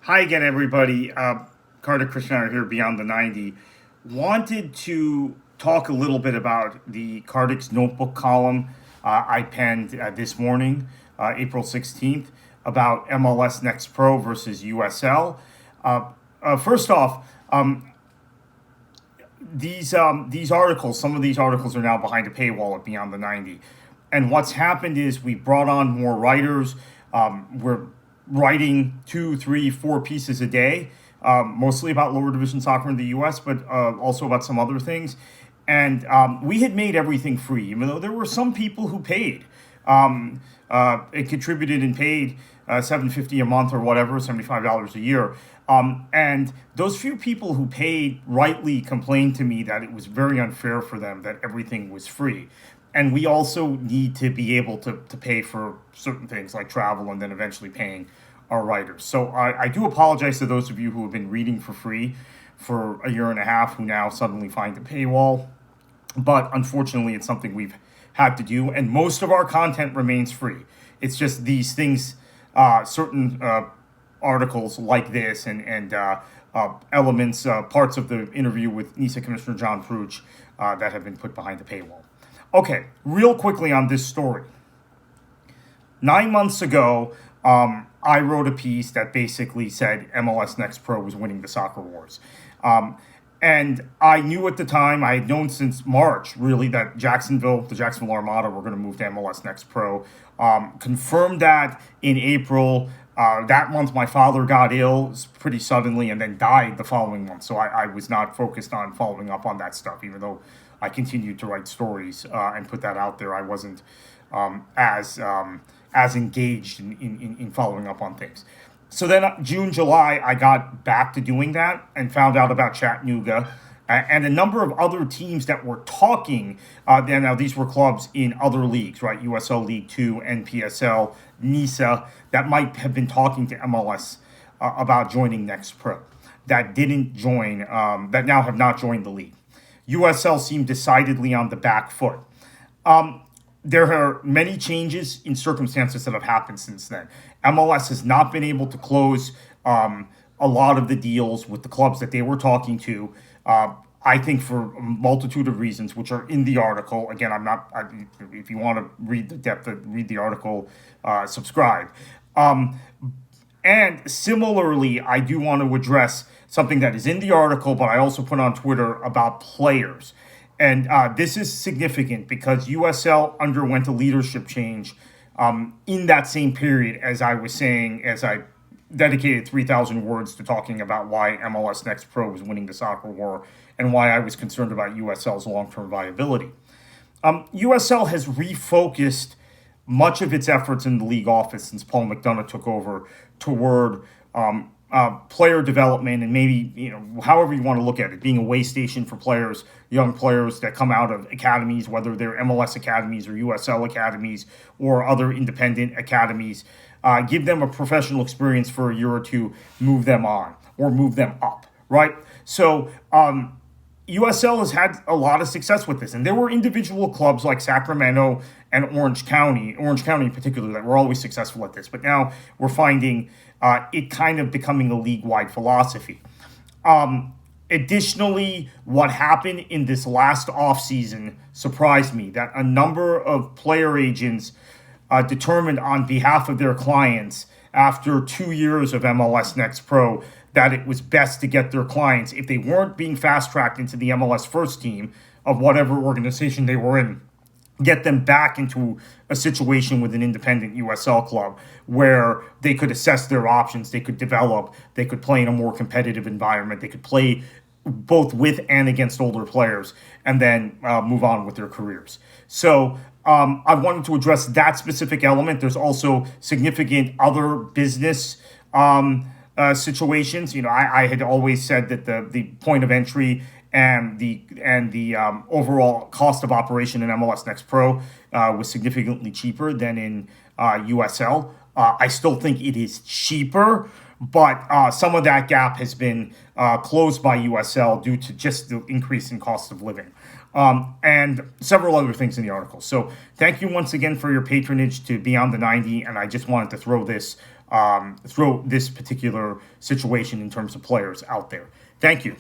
Hi again, everybody. Carter Krishnaiyer here, Beyond the 90. Wanted to talk a little bit about the Kardic's Notebook column I penned this morning, April 16th, about MLS Next Pro versus USL. First off, these articles, some of these articles are now behind a paywall at Beyond the 90. And what's happened is we brought on more writers. We're writing 2, 3, 4 pieces a day, mostly about lower division soccer in the U.S., but also about some other things. And we had made everything free, even though there were some people who paid. It contributed and paid $7.50 a month or whatever, $75 a year. And those few people who paid rightly complained to me that it was very unfair for them that everything was free. And we also need to be able to pay for certain things like travel and then eventually paying our writers. So I do apologize to those of you who have been reading for free for a year and a half who now suddenly find a paywall. But unfortunately, it's something we've had to do. And most of our content remains free. It's just these things, certain articles like this and elements, parts of the interview with NISA Commissioner John Pruch that have been put behind the paywall. Okay, real quickly on this story. 9 months ago, I wrote a piece that basically said MLS Next Pro was winning the Soccerwarz. And I knew at the time, I had known since March, really, that the Jacksonville Armada were going to move to MLS Next Pro. Confirmed that in April. That month, my father got ill pretty suddenly and then died the following month. So I was not focused on following up on that stuff, even though I continued to write stories and put that out there. I wasn't as engaged in following up on things. So then June, July, I got back to doing that and found out about Chattanooga and a number of other teams that were talking. Now, these were clubs in other leagues, right? USL League 2, NPSL, NISA, that might have been talking to MLS about joining Next Pro. That didn't join, that now have not joined the league. USL seemed decidedly on the back foot. There are many changes in circumstances that have happened since then. MLS has not been able to close a lot of the deals with the clubs that they were talking to. I think for a multitude of reasons, which are in the article. Again, if you want to read the depth, read the article, subscribe. And similarly, I do want to address something that is in the article, but I also put on Twitter about players. And this is significant because USL underwent a leadership change in that same period, as I was saying, as I dedicated 3,000 words to talking about why MLS Next Pro was winning the soccer war and why I was concerned about USL's long-term viability. USL has refocused much of its efforts in the league office since Paul McDonough took over toward player development and maybe, however you want to look at it, being a way station for players, young players that come out of academies, whether they're MLS academies or USL academies or other independent academies, give them a professional experience for a year or two, move them on or move them up, right? So USL has had a lot of success with this. And there were individual clubs like Sacramento and Orange County in particular, that were always successful at this. But now we're finding it kind of becoming a league-wide philosophy. Additionally, what happened in this last offseason surprised me, that a number of player agents determined on behalf of their clients after 2 years of MLS Next Pro that it was best to get their clients, if they weren't being fast-tracked into the MLS first team of whatever organization they were in, get them back into a situation with an independent USL club where they could assess their options, they could develop, they could play in a more competitive environment, they could play both with and against older players, and then move on with their careers. So I wanted to address that specific element. There's also significant other business situations. I had always said that the point of entry and the overall cost of operation in MLS Next Pro was significantly cheaper than in USL. I still think it is cheaper, but some of that gap has been closed by USL due to just the increase in cost of living. And several other things in the article. So thank you once again for your patronage to Beyond the 90, and I just wanted to throw this throw this particular situation in terms of players out there. Thank you.